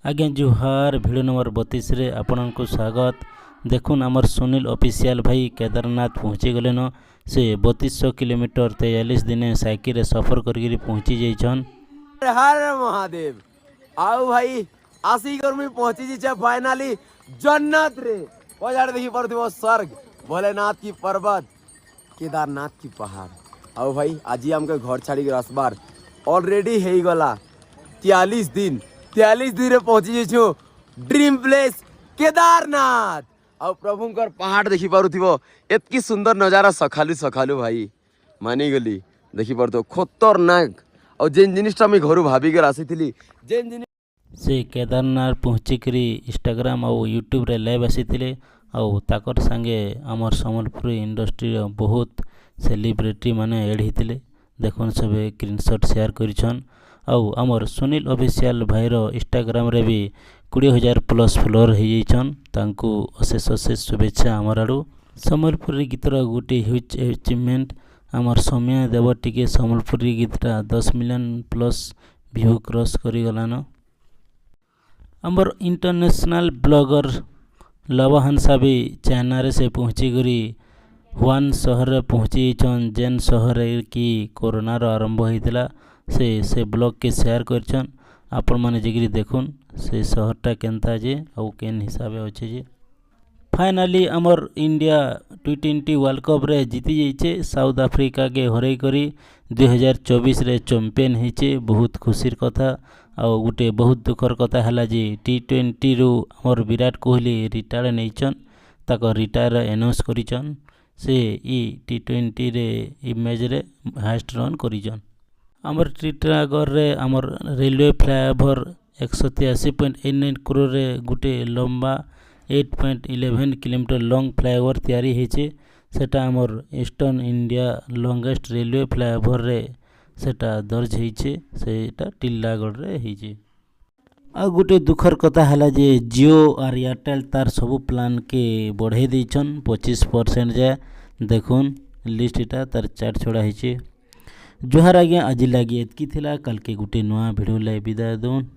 आज्ञा जुहार video number 32 रे आपन को स्वागत। देखुन आमर सुनील ऑफिशियल भाई केदारनाथ पहुँची गले न से 3200 किलोमीटर 43 दिन साइकिल रे सफर करके पहुँची जाइछन। हर महादेव आओ भाई आसी गर्मी पहुंची जी फाइनली जन्नत रे पहाड़ देखी पड़ो स्वर्ग भोलेनाथ की पर्वत केदारनाथ की पहाड़। आओ भाई आज हमके घर छाड़ी के रसबार ऑलरेडी है गला 43 दिन रे पहुंची जाइछु ड्रीम प्लेस केदारनाथ। आ प्रभुंकर पहाड़ देखी पारुथिबो एतकी सुंदर नजारा सखालु सखालु भाई मानी गली देखी पारतो खतरनाक और जेन जिनिसटा मैं घर भाभी कर आसीथिली जेन जिनिस से केदारनाथ पहुँचिकी इंस्टाग्राम और यूट्यूब रे लाइव आसीथिले और ताकर संगे आमर सम्बलपुर इंडस्ट्री बहुत सेलिब्रिटी माने ऐड होते। देखुन सब स्क्रीनशॉट शेयर करिछन आउ आमर सुनील ऑफिशियल भाईर इंस्टाग्राम रे भी 20,000 प्लस फॉलोअर हो जाइछन। तांकू अशेष अशेष शुभेच्छा आमर आड़ू। सम्बलपुरी गीतर गोटे ह्यूज अचिवमेंट आमर समय देव टिके सम्बलपुरी गीतटा 10 मिलियन प्लस व्यू क्रॉस करी गलान। आमर इंटरनेशनल ब्लॉगर लव हंसा भी चाइना रे से पहुँची करी हुआन शहर रे पहुँची छन जेन शहर की कोरोना रो आरंभ होइतिला से ब्लॉग के शेयर करछन। आपण माने जेगिरी देखुन से शहरटा केनता जे और केन हिसाबे अछि जे। फाइनली आमर इंडिया T20 वर्ल्ड कप रे जीती जाइछे साउथ अफ्रीका के हरई करी 2024 रे चैंपियन होइछे। बहुत खुशीर कथा और गोटे बहुत दुखर कथा हला जे T20 रु आमर विराट कोहली रिटायर नैछन ताको रिटायर अनाउंस करिछन। से ई T20 रे इमेज रे हाईएस्ट रन करिछन। आमर टीटागढ़ रे आमर रेलवे फ्लाईओवर 183.89 करोड़ रे गोटे लंबा 8.11 किलोमीटर लॉन्ग फ्लाईओवर तैयारी होइछे। सेटा आमर eastern India longest railway flyover रे सेटा दर्ज होइछे। सेटा टीटागढ़ रे होइछे। आ गोटे दुखर कथा हला जे जियो और एयरटेल तार सब प्लान के बढ़े देछन 25% जाए। देखुन लिस्टटा तार चार्ट छोड़ा होइछे। जोहार आज्ञा आज लगी एतकी थिला कल के गोटे नया वीडियो लाई विदाय दून।